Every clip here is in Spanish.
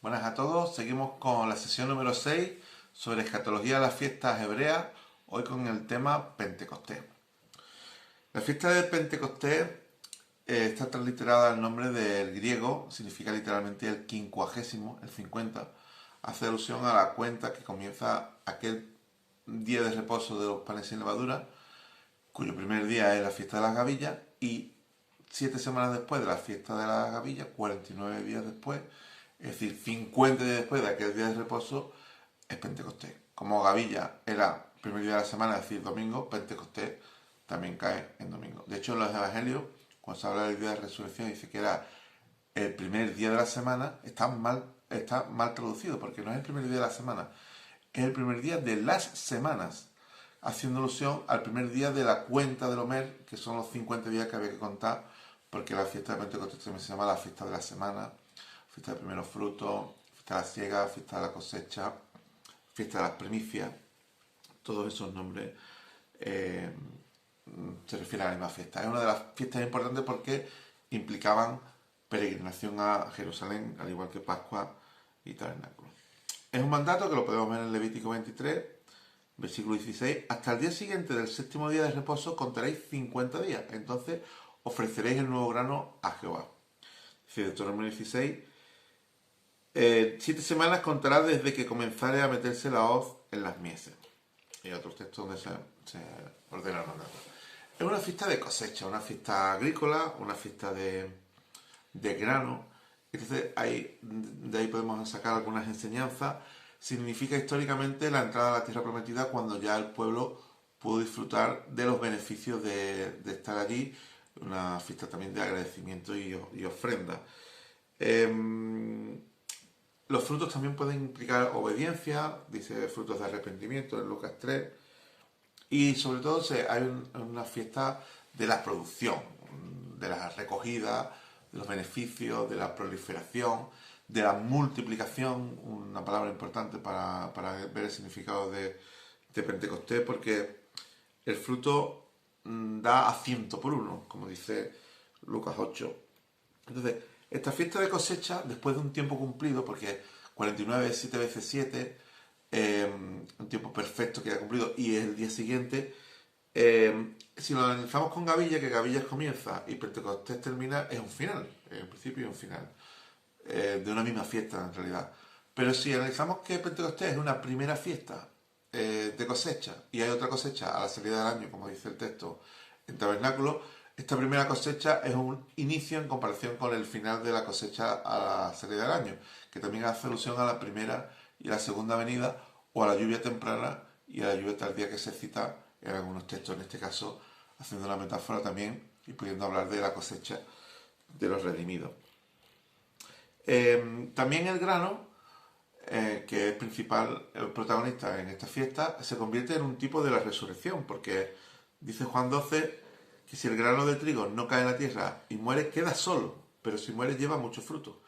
Buenas a todos, seguimos con la sesión número 6 sobre escatología de las fiestas hebreas, hoy con el tema Pentecostés. La fiesta de Pentecostés está transliterada al nombre del griego, significa literalmente el quincuagésimo, el 50, hace alusión a la cuenta que comienza aquel día de reposo de los panes sin levadura, cuyo primer día es la fiesta de las gavillas, y 7 semanas después de la fiesta de las gavillas, 49 días después, es decir, 50 días después de aquel día de reposo, es Pentecostés. Como Gavilla era el primer día de la semana, es decir, domingo, Pentecostés también cae en domingo. De hecho, en los evangelios, cuando se habla del día de resurrección, dice que era el primer día de la semana, está mal traducido, porque no es el primer día de la semana, es el primer día de las semanas, haciendo alusión al primer día de la cuenta del Homer, que son los 50 días que había que contar, porque la fiesta de Pentecostés también se llama la fiesta de la semana, fiesta de primeros frutos, fiesta de la siega, fiesta de la cosecha, fiesta de las primicias. Todos esos nombres se refieren a la misma fiesta. Es una de las fiestas importantes porque implicaban peregrinación a Jerusalén, al igual que Pascua y Tabernáculo. Es un mandato que lo podemos ver en Levítico 23, versículo 16. Hasta el día siguiente del séptimo día de reposo contaréis 50 días. Entonces ofreceréis el nuevo grano a Jehová. Dice Deuteronomio 16. 7 semanas contará desde que comenzare a meterse la hoz en las mieses. Y otros textos donde se ordena el mandato. Es una fiesta de cosecha, una fiesta agrícola, una fiesta de grano. Entonces de ahí podemos sacar algunas enseñanzas. Significa históricamente la entrada a la tierra prometida cuando ya el pueblo pudo disfrutar de los beneficios de estar allí. Una fiesta también de agradecimiento y ofrenda. Los frutos también pueden implicar obediencia, dice frutos de arrepentimiento en Lucas 3. Y sobre todo hay una fiesta de la producción, de la recogida, de los beneficios, de la proliferación, de la multiplicación, una palabra importante para ver el significado de Pentecostés, porque el fruto da a 100 por 1, como dice Lucas 8. Entonces, esta fiesta de cosecha, después de un tiempo cumplido, porque 49 es 7 veces 7, un tiempo perfecto que ha cumplido, y es el día siguiente, si lo analizamos con Gavilla, que Gavillas comienza y Pentecostés termina, es un final, en principio es un final, de una misma fiesta en realidad. Pero si analizamos que Pentecostés es una primera fiesta de cosecha, y hay otra cosecha a la salida del año, como dice el texto, en Tabernáculo, esta primera cosecha es un inicio en comparación con el final de la cosecha a la salida del año, que también hace alusión a la primera y la segunda venida, o a la lluvia temprana y a la lluvia tardía que se cita en algunos textos, en este caso haciendo una metáfora también y pudiendo hablar de la cosecha de los redimidos. También el grano, que es principal protagonista en esta fiesta, se convierte en un tipo de la resurrección, porque dice Juan 12 que si el grano de trigo no cae en la tierra y muere, queda solo, pero si muere lleva mucho fruto.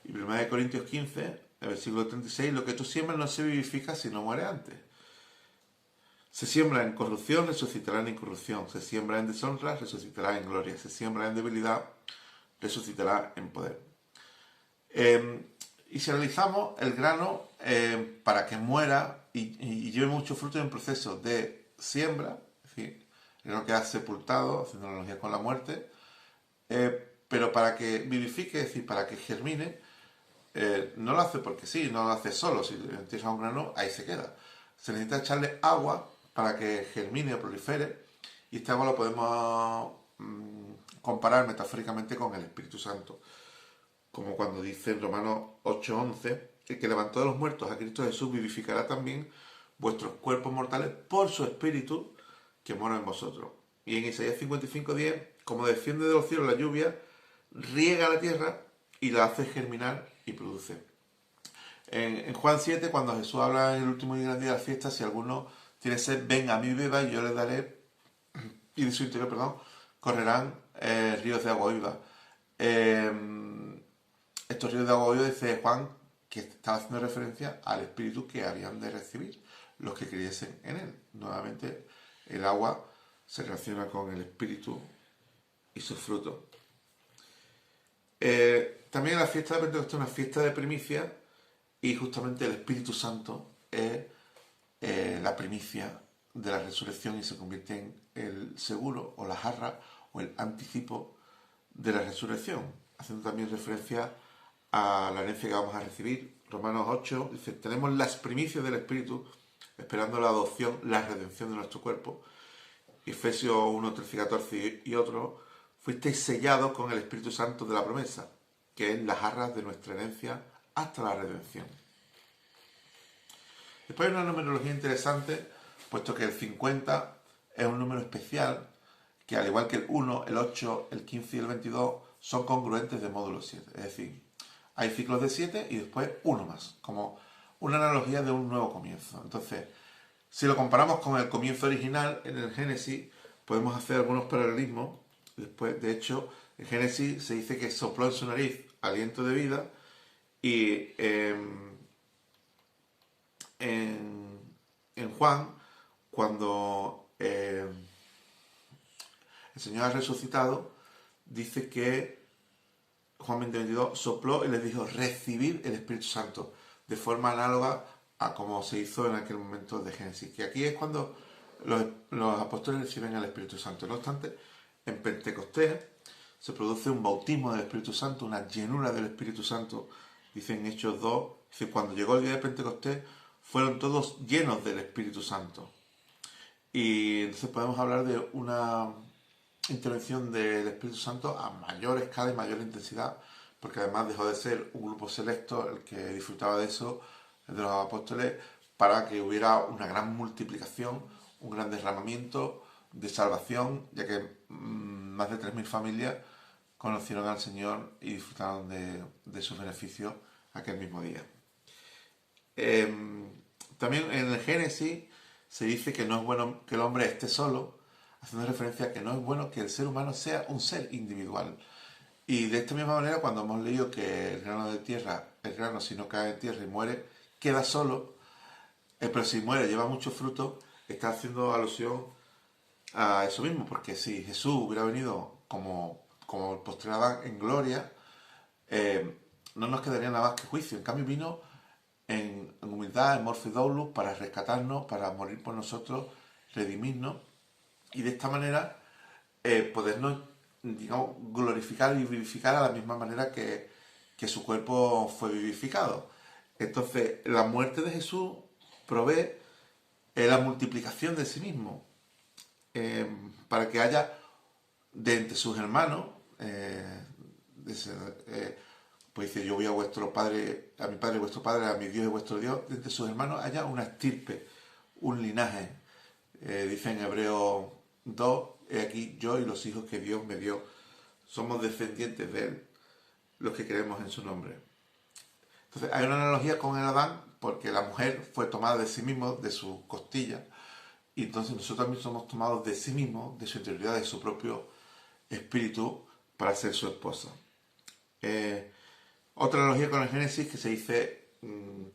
Y 1 Corintios 15, el versículo 36, lo que tú siembras no se vivifica si no muere antes. Se siembra en corrupción, resucitará en incorrupción. Se siembra en deshonra, resucitará en gloria. Se siembra en debilidad, resucitará en poder. Y si analizamos el grano, para que muera y lleve mucho fruto en proceso de siembra, es decir, el grano queda sepultado, haciendo analogía con la muerte, pero para que vivifique, es decir, para que germine, no lo hace porque sí, no lo hace solo. Si entierras un grano, ahí se queda. Se necesita echarle agua para que germine o prolifere, y este agua lo podemos comparar metafóricamente con el Espíritu Santo, como cuando dice en Romanos 8:11, el que levantó de los muertos a Cristo Jesús vivificará también vuestros cuerpos mortales por su Espíritu que mora en vosotros. Y en Isaías 55:10, como desciende de los cielos la lluvia, riega la tierra y la hace germinar y produce. En Juan 7, cuando Jesús habla en el último día de la fiesta, si alguno tiene sed, ven a mí beba y yo le daré, y de su interior, perdón, correrán ríos de agua viva. Estos ríos de agua viva, dice Juan, que estaba haciendo referencia al Espíritu que habían de recibir los que creyesen en él. Nuevamente, el agua se relaciona con el Espíritu y sus frutos. También la fiesta de Pentecostés es una fiesta de primicia, y justamente el Espíritu Santo es la primicia de la resurrección y se convierte en el seguro o la jarra o el anticipo de la resurrección, haciendo también referencia a la herencia que vamos a recibir. Romanos 8 dice, tenemos las primicias del Espíritu, esperando la adopción, la redención de nuestro cuerpo. Efesios 1, 13 y 14 y otros, fuisteis sellados con el Espíritu Santo de la promesa, que es las arras de nuestra herencia hasta la redención. Después hay una numerología interesante, puesto que el 50 es un número especial, que al igual que el 1, el 8, el 15 y el 22 son congruentes de módulo 7. Es decir, hay ciclos de 7 y después uno más, como una analogía de un nuevo comienzo. Entonces, si lo comparamos con el comienzo original en el Génesis, podemos hacer algunos paralelismos. Después, de hecho, en Génesis se dice que sopló en su nariz aliento de vida y en Juan, cuando el Señor ha resucitado, dice que Juan 20:22 sopló y les dijo recibid el Espíritu Santo, de forma análoga a como se hizo en aquel momento de Génesis, que aquí es cuando los apóstoles reciben el Espíritu Santo. No obstante, en Pentecostés se produce un bautismo del Espíritu Santo, una llenura del Espíritu Santo. Dice en Hechos 2, dice, cuando llegó el día de Pentecostés, fueron todos llenos del Espíritu Santo. Y entonces podemos hablar de una intervención del Espíritu Santo a mayor escala y mayor intensidad, porque además dejó de ser un grupo selecto el que disfrutaba de eso, el de los apóstoles, para que hubiera una gran multiplicación, un gran derramamiento de salvación, ya que más de 3.000 familias conocieron al Señor y disfrutaron de sus beneficios aquel mismo día. También en el Génesis se dice que no es bueno que el hombre esté solo, haciendo referencia a que no es bueno que el ser humano sea un ser individual. Y de esta misma manera, cuando hemos leído que el grano si no cae en tierra y muere, queda solo, pero si muere lleva mucho fruto, está haciendo alusión a eso mismo, porque si Jesús hubiera venido como el postrer Adán en gloria, no nos quedaría nada más que juicio. En cambio vino en humildad, en Morphe Doulus, para rescatarnos, para morir por nosotros, redimirnos, y de esta manera podernos, digamos, glorificar y vivificar a la misma manera que su cuerpo fue vivificado. Entonces, la muerte de Jesús provee la multiplicación de sí mismo, para que haya de entre sus hermanos, pues dice, yo voy a vuestro padre, a mi padre y vuestro padre, a mi Dios y vuestro Dios, de entre sus hermanos haya una estirpe, un linaje. Dice en Hebreos 2, he aquí yo y los hijos que Dios me dio, somos descendientes de él, los que creemos en su nombre. Entonces hay una analogía con el Adán, porque la mujer fue tomada de sí mismo, de su costilla, y entonces nosotros también somos tomados de sí mismo, de su interioridad, de su propio espíritu, para ser su esposa. Otra analogía con el Génesis que se dice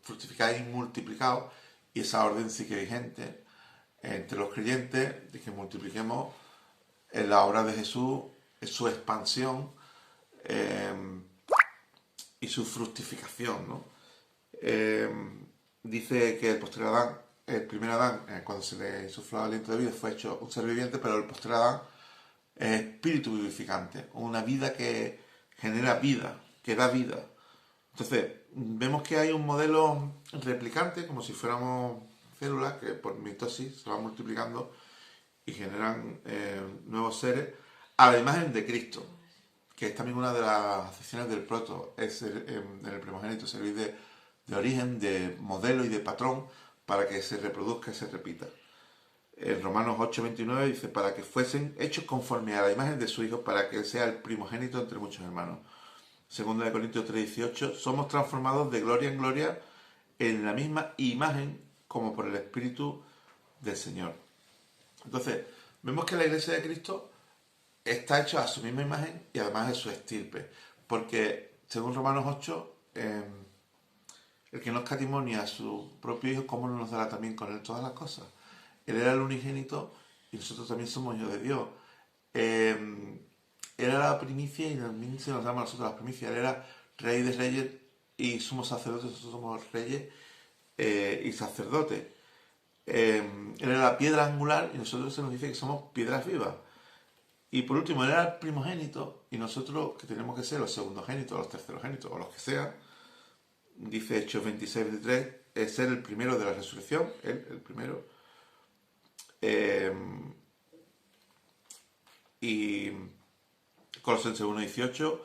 fructificad y multiplicado, y esa orden sigue vigente entre los creyentes de que multipliquemos en la obra de Jesús, su expansión y su fructificación, ¿no? Dice que el postrer Adán, el primer Adán, cuando se le insufló el aliento de vida, fue hecho un ser viviente, pero el postrer Adán es espíritu vivificante, una vida que genera vida, que da vida. Entonces, vemos que hay un modelo replicante, como si fuéramos células que por mitosis se van multiplicando y generan nuevos seres a la imagen de Cristo, que es también una de las acepciones del proto, es en el primogénito, servir de origen, de modelo y de patrón para que se reproduzca y se repita. En Romanos 8:29 dice, para que fuesen hechos conforme a la imagen de su Hijo, para que él sea el primogénito entre muchos hermanos. Segunda de Corintios 3:18, somos transformados de gloria en gloria en la misma imagen como por el Espíritu del Señor. Entonces, vemos que la Iglesia de Cristo está hecha a su misma imagen y además es su estirpe. Porque, según Romanos 8, el que no escatimonia a su propio Hijo, ¿cómo no nos dará también con él todas las cosas? Él era el unigénito y nosotros también somos hijos de Dios. Él era la primicia y también se nos llama a nosotros las primicias. Él era Rey de Reyes y somos sacerdotes, nosotros somos reyes y sacerdotes. Él era la piedra angular y nosotros se nos dice que somos piedras vivas. Y por último, él era el primogénito y nosotros que tenemos que ser los segundogénitos, los tercerogénitos o los que sean, dice Hechos 26-23, es ser el primero de la resurrección, él el primero. Y Colosenses 1:18,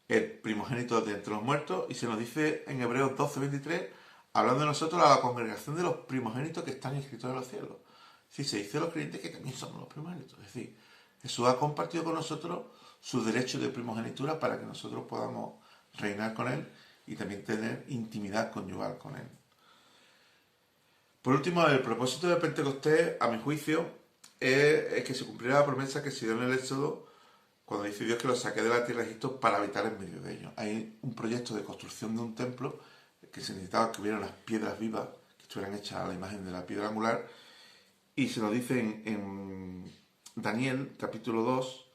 el primogénito de entre los muertos, y se nos dice en Hebreos 12:23, hablando de nosotros a la congregación de los primogénitos que están inscritos en los cielos. Sí, se dice a los creyentes que también somos los primogénitos. Es decir, Jesús ha compartido con nosotros su derecho de primogenitura para que nosotros podamos reinar con Él y también tener intimidad conyugal con Él. Por último, el propósito de Pentecostés, a mi juicio, es que se cumpliera la promesa que se dio en el Éxodo cuando dice Dios que los saqué de la tierra de Egipto para habitar en medio de ellos. Hay un proyecto de construcción de un templo que se necesitaba que hubiera unas piedras vivas que estuvieran hechas a la imagen de la piedra angular, y se nos dice en Daniel capítulo 2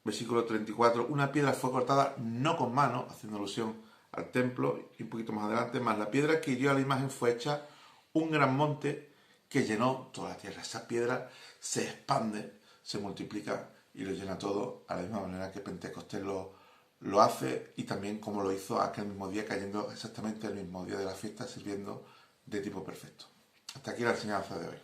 versículo 34, una piedra fue cortada no con mano, haciendo alusión al templo, y un poquito más adelante, más la piedra que hirió a la imagen fue hecha un gran monte que llenó toda la tierra. Esa piedra se expande, se multiplica y lo llena todo, a la misma manera que Pentecostés lo hace, y también como lo hizo aquel mismo día, cayendo exactamente el mismo día de la fiesta, sirviendo de tipo perfecto. Hasta aquí la enseñanza de hoy.